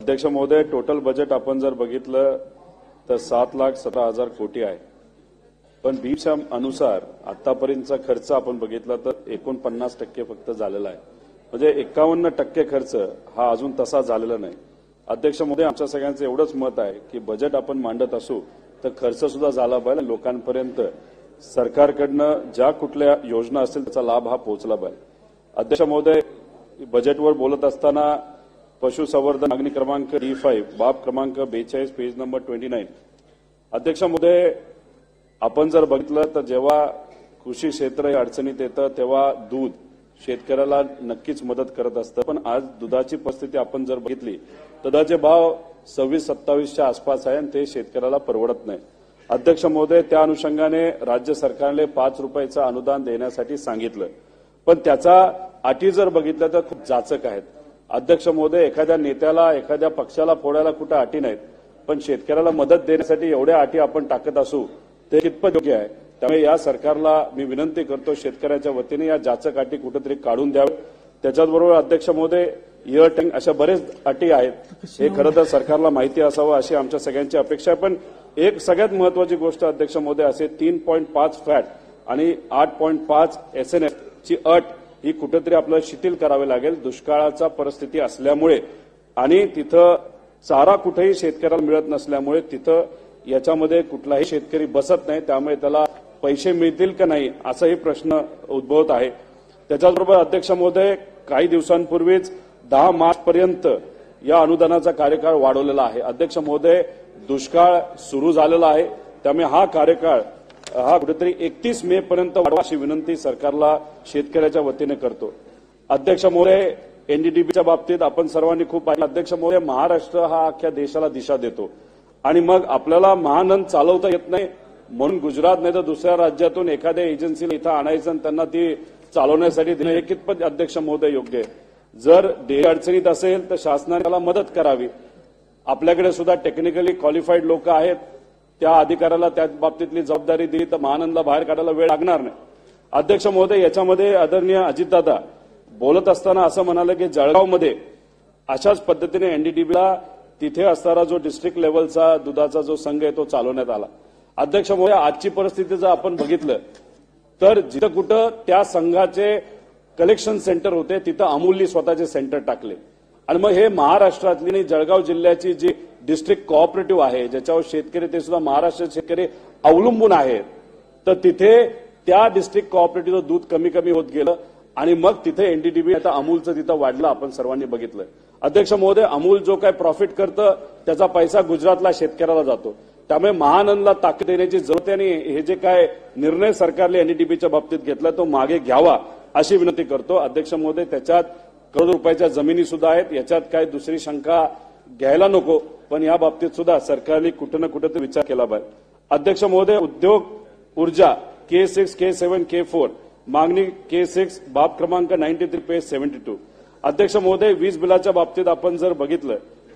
अध्यक्ष महोदय, total budget आपण जर बघितलं तर 7,17,000 कोटी आहे. पण बीच्या अनुसार आतापर्यंतचा खर्च आपण बघितला तर 49% फक्त झालेला आहे. म्हणजे 51% खर्च हा अजून तसा झालेला नाही. अध्यक्ष महोदय, आमच्या सगळ्यांचं एवढंच मत आहे की बजेट आपण मांडत असू तर खर्च सुद्धा झाला पाहिजे, लोकांपर्यंत सरकारकडनं ज्या कुठल्या योजना असतील त्याचा लाभ हा पोहोचला पाहिजे. अध्यक्ष महोदय, बजेटवर बोलत असताना पशुसंवर्धन मागणी क्रमांक D5 बाब क्रमांक 42 पेज नंबर 29. अध्यक्ष महोदय, आपण जर बघितलं तर जेव्हा कृषी क्षेत्र हे अडचणीत येतं तेव्हा दूध शेतकऱ्याला नक्कीच मदत करत असतं. पण आज दुधाची परिस्थिती आपण जर बघितली तर दुधाचे भाव 26-27च्या आसपास आहे आणि ते शेतकऱ्याला परवडत नाही. अध्यक्ष महोदय, त्या अनुषंगाने राज्य सरकारने 5 रुपयाचं अनुदान देण्यासाठी सांगितलं, पण त्याचा अटी जर बघितल्या तर खूप जाचक आहेत. अध्यक्ष महोदय, एखाद्या नेत्याला एखाद्या पक्षाला फोडायला कुठं अटी नाहीत, पण शेतकऱ्याला मदत देण्यासाठी एवढ्या अटी आपण टाकत असू ते कितपत योग्य आहे. त्यामुळे या सरकारला मी विनंती करतो, शेतकऱ्याच्या वतीने या जाचक अटी कुठेतरी काढून द्याव्या. त्याच्याचबरोबर अध्यक्ष महोदय, इयर टँक अशा बरेच अटी आहेत, हे खरं तर सरकारला माहिती असावं अशी आमच्या सगळ्यांची अपेक्षा आहे. पण एक सगळ्यात महत्वाची गोष्ट अध्यक्ष महोदय असे 3.5 फॅट आणि 8.5 SNF ची अट ही कुठेतरी आपल्याला शिथिल करावी लागेल. दुष्काळाचा परिस्थिती असल्यामुळे आणि तिथं चारा कुठेही शेतकऱ्याला मिळत नसल्यामुळे तिथं याच्यामध्ये कुठलाही शेतकरी बसत नाही, त्यामुळे त्याला पैसे मिळतील का नाही असाही प्रश्न उद्भवत आहे. त्याच्याबरोबर अध्यक्ष महोदय, काही दिवसांपूर्वीच 10 मार्चपर्यंत या अनुदानाचा कार्यकाळ वाढवलेला आहे. अध्यक्ष महोदय, दुष्काळ सुरू झालेला आहे, त्यामुळे हा कार्यकाळ हा कुठेतरी 31 मे पर्यंत वाढवा अशी विनंती सरकारला शेतकऱ्याच्या वतीने करतो. अध्यक्ष महोदय, एनडीडीबीच्या बाबतीत आपण सर्वांनी खूप पाहिलं. अध्यक्ष महोदय, महाराष्ट्र हा अख्ख्या देशाला दिशा देतो आणि मग आपल्याला महानंद चालवता येत नाही म्हणून गुजरात नाही तर दुसऱ्या राज्यातून एखाद्या एजन्सीला इथं आणायचं आणि त्यांना ती चालवण्यासाठी देणं हे कितपत अध्यक्ष महोदय योग्य आहे. जर देश अडचणीत असेल तर शासनाने त्याला मदत करावी. आपल्याकडे सुद्धा टेक्निकली क्वालिफाईड लोक आहेत, त्या अधिकाऱ्याला त्या बाबतीतली जबाबदारी दिली तर महानंदला बाहेर काढायला वेळ लागणार नाही. अध्यक्ष महोदय, याच्यामध्ये आदरणीय अजितदादा बोलत असताना असं म्हणाले की जळगावमध्ये अशाच पद्धतीने एनडीडीबीला तिथे असणारा जो डिस्ट्रिक्ट लेव्हलचा दुधाचा जो संघ आहे तो चालवण्यात आला. अध्यक्ष महोदय, आजची परिस्थिती जर आपण बघितलं तर जिथं कुठं त्या संघाचे कलेक्शन सेंटर होते तिथं अमूलनी स्वतःचे सेंटर टाकले आणि मग हे महाराष्ट्रातली जळगाव जिल्ह्याची जी डिस्ट्रिक्ट कोऑपरेटिव्ह आहे ज्याच्यावर शेतकरी ते सुद्धा महाराष्ट्र शेतकरी अवलंबून आहेत, तर तिथे त्या डिस्ट्रिक्ट कोऑपरेटिव्हचं दूध कमी कमी होत गेलं आणि मग तिथे एनडीडीबी आता अमूलचं तिथं वाढलं आपण सर्वांनी बघितलं. अध्यक्ष महोदय, अमूल जो काय प्रॉफिट करतं त्याचा पैसा गुजरातला शेतकऱ्याला जातो, त्यामुळे महानंदला ताकद देण्याची जरूरत आहे आणि हे जे काय निर्णय सरकारने एनडीडीबीच्या बाबतीत घेतला तो मागे घ्यावा अशी विनंती करतो. अध्यक्ष महोदय, त्याच्यात करोड रुपयाच्या जमिनी सुद्धा आहेत, याच्यात काय दुसरी शंका घ्यायला नको, पण या बाबतीत सुद्धा सरकारने कुठं ना कुठं विचार केला पाहिजे. अध्यक्ष महोदय, उद्योग ऊर्जा K6, K7, K4 मागणी K6 बाब क्रमांक 93 पेज 72. अध्यक्ष महोदय, वीज बिलाच्या बाबतीत आपण जर बघितलं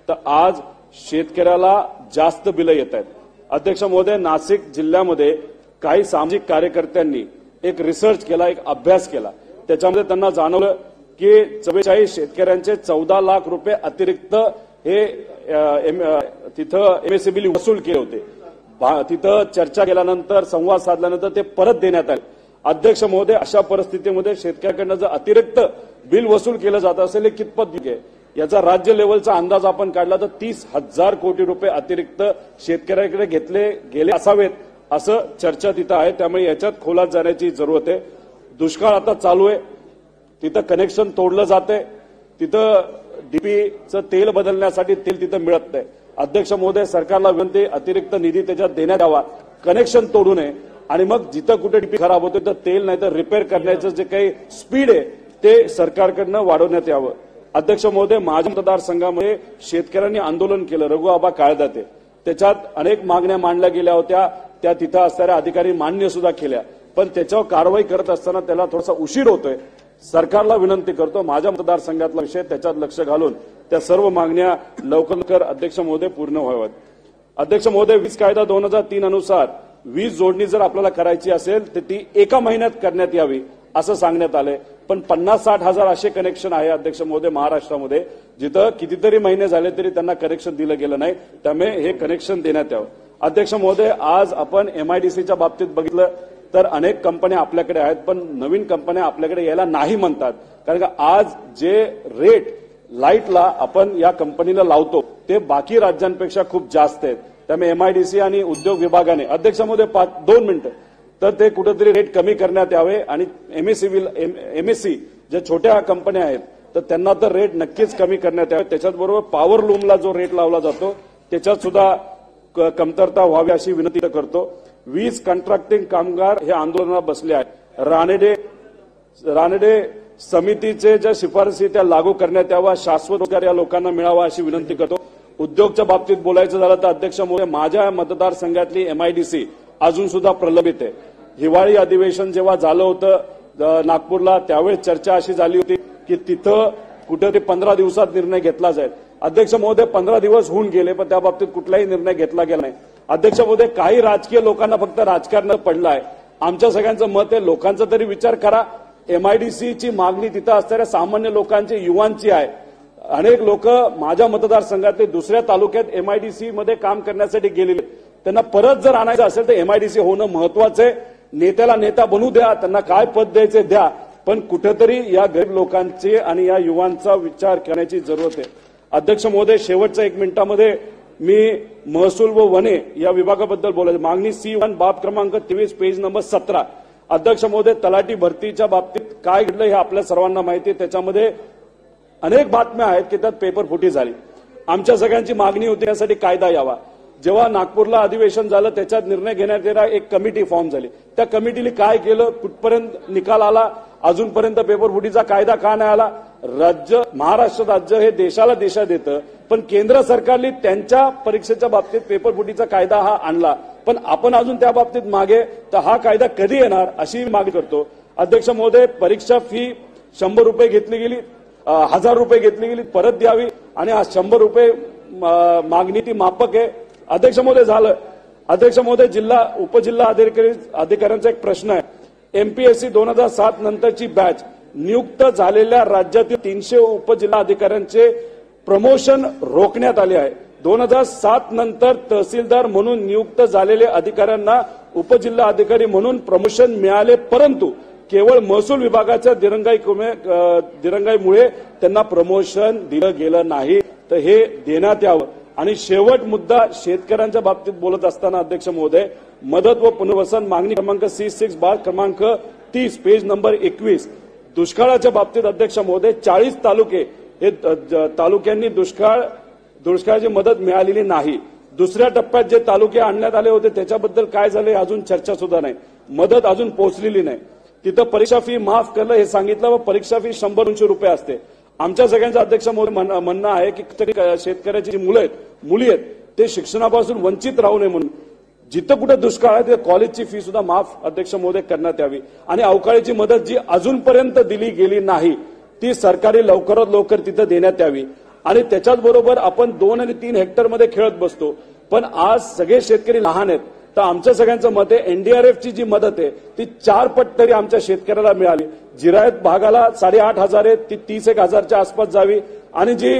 तर आज शेतकऱ्याला जास्त बिलं येत आहेत. अध्यक्ष महोदय, नाशिक जिल्ह्यामध्ये काही सामाजिक कार्यकर्त्यांनी एक रिसर्च केला, एक अभ्यास केला, त्याच्यामध्ये त्यांना जाणवलं की 44 शेतकऱ्यांचे 14 लाख रुपये अतिरिक्त हे तिथं MSEBी वसूल केले होते. तिथं चर्चा केल्यानंतर संवाद साधल्यानंतर ते परत देण्यात आले. अध्यक्ष महोदय, अशा परिस्थितीमध्ये शेतकऱ्याकडनं जर अतिरिक्त बिल वसूल केलं जात असेल हे कितपत योग्य आहे याचा राज्य लेव्हलचा अंदाज आपण काढला तर 30,000 कोटी रुपये अतिरिक्त शेतकऱ्याकडे घेतले गेले असावेत असं चर्चा तिथं आहे. त्यामुळे याच्यात खोलात जाण्याची जरूरत आहे. दुष्काळ आता चालू आहे, तिथं कनेक्शन तोडलं जाते, तिथं डीपीचं तेल बदलण्यासाठी तेल तिथं मिळत नाही. अध्यक्ष महोदय, सरकारला विनंती, अतिरिक्त निधी त्याच्यात देण्यात यावा, कनेक्शन तोडू नये आणि मग जिथं कुठे डीपी खराब होते तर तेल नाही तर रिपेअर करण्याचं जे काही स्पीड आहे ते सरकारकडनं वाढवण्यात यावं. अध्यक्ष महोदय, माझ्या मतदारसंघामध्ये शेतकऱ्यांनी आंदोलन केलं, रघु आबा काळदाते, त्याच्यात अनेक मागण्या मांडल्या गेल्या होत्या, त्या तिथं असणाऱ्या अधिकारी मान्य सुद्धा केल्या, पण त्याच्यावर कारवाई करत असताना त्याला थोडासा उशीर होतोय. सरकारला विनंती करतो, माझ्या मतदारसंघातला विषय त्याच्यात लक्ष घालून त्या सर्व मागण्या लवकर अध्यक्ष महोदय पूर्ण व्हाव्यात. अध्यक्ष महोदय, वीज कायदा 2003 अनुसार वीज जोडणी जर आपल्याला करायची असेल तर ती एका महिन्यात करण्यात यावी असं सांगण्यात आलंय. पण 50-60 हजार असे कनेक्शन आहे अध्यक्ष महोदय महाराष्ट्रामध्ये, जिथं कितीतरी महिने झाले तरी त्यांना कनेक्शन दिलं गेलं नाही. त्यामुळे हे कनेक्शन देण्यात यावं. अध्यक्ष महोदय, आज आपण एमआयडीसीच्या बाबतीत बघितलं तर अनेक कंपन्या आपल्याकडे आहेत, पण नवीन कंपन्या आपल्याकडे यायला नाही म्हणतात. कारण का आज जे रेट लाईटला आपण या कंपनीला लावतो ते बाकी राज्यांपेक्षा खूप जास्त आहेत. त्यामुळे एमआयडीसी आणि उद्योग विभागाने, अध्यक्ष महोदय 2 मिनिटं, तर ते कुठेतरी रेट कमी करण्यात यावे. आणि एमएससी ज्या छोट्या कंपन्या आहेत तर त्यांना तर रेट नक्कीच कमी करण्यात यावे. त्याच्याचबरोबर पॉवर लूमला जो रेट लावला जातो त्याच्यात सुद्धा कमतरता व्हावी अशी विनंती करतो. वीज कॉन्ट्रॅक्टिंग कामगार हे आंदोलनात बसले आहेत. रानडे समितीचे ज्या शिफारसी त्या लागू करण्यात यावा, शाश्वत रोजगार या लोकांना मिळावा अशी विनंती करतो. उद्योगच्या बाबतीत बोलायचं झालं तर अध्यक्ष महोदय, माझ्या मतदारसंघातली एमआयडीसी अजून सुद्धा प्रलंबित आहे. हिवाळी अधिवेशन जेव्हा झालं होतं नागपूरला, त्यावेळेस चर्चा अशी झाली होती की तिथं कुठे ते 15 दिवसात निर्णय घेतला जाईल. अध्यक्ष महोदय, 15 दिवस होऊन गेले पण त्या बाबतीत कुठलाही निर्णय घेतला गेला नाही. अध्यक्ष महोदय, काही राजकीय लोकांना फक्त राजकारणात पडलं आहे. आमच्या सगळ्यांचं मत आहे, लोकांचा तरी विचार करा. एमआयडीसीची मागणी तिथं असणाऱ्या सामान्य लोकांची, युवांची आहे. अनेक लोक माझ्या मतदारसंघातले दुसऱ्या तालुक्यात एमआयडीसी मध्ये काम करण्यासाठी गेलेले, त्यांना परत जर आणायचं असेल तर एमआयडीसी होणं महत्वाचं आहे. नेत्याला नेता बनू द्या, त्यांना काय पद द्यायचे द्या, पण कुठेतरी या गरीब लोकांचे आणि या युवांचा विचार करण्याची जरूरत आहे. अध्यक्ष महोदय, शेवटच्या 1 मिनिटामध्ये मी महसूल व वने या विभागाबद्दल बोलायचं. मागणी C1 बाब क्रमांक 23 पेज नंबर 17. अध्यक्ष महोदय, तलाठी भरतीच्या बाबतीत काय घडलं हे आपल्या सर्वांना माहिती आहे. त्याच्यामध्ये अनेक बातम्या आहेत की त्यात पेपरफुटी झाली. आमच्या सगळ्यांची मागणी होती यासाठी कायदा यावा. जेव्हा नागपूरला अधिवेशन झालं त्याच्यात निर्णय घेण्यात येणार एक कमिटी फॉर्म झाली. त्या कमिटीने काय केलं, कुठपर्यंत निकाल आला, अजूनपर्यंत पेपरफुटीचा कायदा का नाही आला. महाराष्ट्र राज्य हे देशाला दिशा देतं, पण केंद्र सरकारने त्यांच्या परीक्षेच्या बाबतीत पेपरफुटीचा कायदा हा आणला, पण आपण अजून त्या बाबतीत मागे. तर हा कायदा कधी येणार अशी मागणी करतो. अध्यक्ष महोदय, परीक्षा फी 100 रुपये घेतली गेली, 1000 रुपये घेतली गेली, परत द्यावी. आणि आज 100 रुपये मागणी ती माफक आहे. अध्यक्ष महोदय झालं. अध्यक्ष महोदय, उपजिल्हा अधिकाऱ्यांचा एक प्रश्न आहे. एमपीएससी 2007 नंतरची बॅच नियुक्त झालेल्या राज्यातील 300 उपजिल्हा अधिकाऱ्यांचे प्रमोशन रोखण्यात आले आहे. 2007 नंतर तहसीलदार म्हणून नियुक्त झालेल्या अधिकाऱ्यांना उपजिल्हा अधिकारी म्हणून प्रमोशन मिळाले, परंतु केवळ महसूल विभागाच्या दिरंगाईमुळे त्यांना प्रमोशन दिलं गेलं नाही. तर हे देण्यात यावं. आणि शेवट मुद्दा शेतकऱ्यांच्या बाबतीत बोलत असताना अध्यक्ष महोदय, मदत व पुनर्वसन मागणी क्रमांक C6 बार क्रमांक 30 पेज नंबर 21. दुष्काळाच्या बाबतीत अध्यक्ष महोदय, 40 तालुके हे तालुक्यांनी दुष्काळाची मदत मिळालेली नाही. दुसऱ्या टप्प्यात जे तालुके आणण्यात आले होते त्याच्याबद्दल काय झाले अजून चर्चा सुद्धा नाही. मदत अजून पोहोचलेली नाही. तिथं परीक्षा फी माफ करणं हे सांगितलं व परीक्षा फी 100-200 रुपये असते. आमच्या सगळ्यांचं अध्यक्ष महोदय म्हणणं आहे की तरी शेतकऱ्याची जी मुली आहेत ते शिक्षणापासून वंचित राहू नये म्हणून जिथं कुठे दुष्काळ आहे तिथे कॉलेजची फी सुद्धा माफ अध्यक्ष महोदय करण्यात यावी. आणि अवकाळीची मदत जी अजूनपर्यंत दिली गेली नाही ती सरकारी लवकरात लवकर तिथं देण्यात यावी. आणि त्याच्याच बरोबर आपण 2 आणि 3 हेक्टरमध्ये खेळत बसतो, पण आज सगळे शेतकरी लहान आहेत. तर आमच्या सगळ्यांचं मत आहे एनडीआरएफची जी मदत आहे ती 4 पट तरी आमच्या शेतकऱ्याला मिळाली. जिरायत भागाला 8,500 आहे ती 30,000च्या आसपास जावी. आणि जी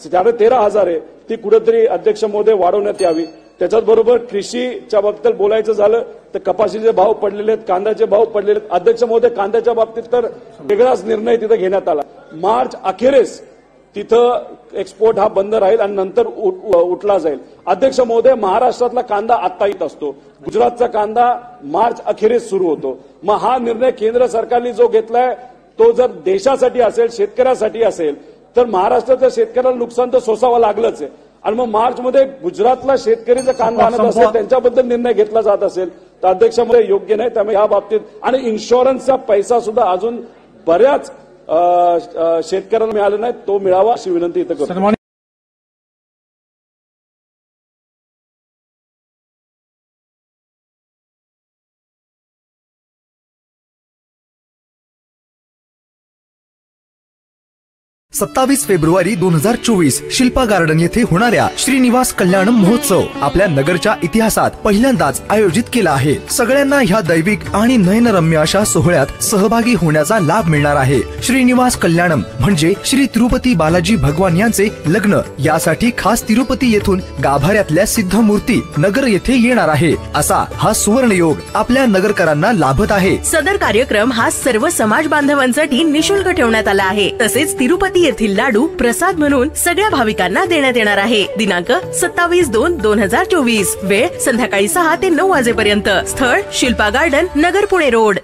13,000 आहे ती कुठेतरी अध्यक्ष महोदय वाढवण्यात यावी. त्याच्याचबरोबर कृषीच्या बाबतीत बोलायचं झालं तर कपाशीचे भाव पडलेले आहेत, कांद्याचे भाव पडलेले आहेत. अध्यक्ष महोदय, कांद्याच्या बाबतीत तर वेगळाच निर्णय तिथं घेण्यात आला. मार्च अखेरीस तिथं एक्सपोर्ट हा बंद राहील आणि नंतर उठला जाईल. अध्यक्ष महोदय, महाराष्ट्रातला कांदा आत्ता येत असतो, गुजरातचा कांदा मार्च अखेरीस सुरू होतो. मग हा निर्णय केंद्र सरकारने जो घेतलाय तो जर देशासाठी असेल, शेतकऱ्यासाठी असेल तर महाराष्ट्राच्या शेतकऱ्याला नुकसान तर सोसावं लागलंच आहे. आणि मग मार्च मध्ये गुजरातला शेतकरीचा कांदा आणत असेल त्यांच्याबद्दल निर्णय घेतला जात असेल तर अध्यक्ष महोदय योग्य नाही. त्यामुळे या बाबतीत आणि इन्शुरन्सचा पैसा सुद्धा अजून बऱ्याच शेतकऱ्यांना मिळाला नाही, तो मिळावा अशी विनंती इथं करतो. 27 फेब्रुवारी 2024 शिल्पा गार्डन येथे होणाऱ्या श्रीनिवास कल्याणम महोत्सव आपल्या नगरच्या इतिहासात पहिल्यांदाच आयोजित केला आहे। सगळ्यांना ह्या दैविक आणि नयनरम्य अशा सोहळ्यात सहभागी होण्याचा लाभ मिळणार आहे। श्रीनिवास कल्याणम म्हणजे श्री तिरुपती बालाजी भगवान यांचे लग्न, यासाठी खास तिरुपती येथून गाभाऱ्यातल्या सिद्ध मूर्ती नगर येथे येणार आहे। असा हा सुवर्ण योग आपल्या नगरकरांना लाभत आहे। सदर कार्यक्रम हा सर्व समाज बांधवांसाठी निशुल्क ठेवण्यात आला आहे। तसेच तिरुपती येथील लाडू प्रसाद म्हणून सगळ्या भाविकांना देण्यात येणार आहे। दिनांक 27/2/2024, वेळ संध्याकाळी 6 ते 9 वाजेपर्यंत। स्थळ शिल्पा गार्डन, नगर, पुणे रोड।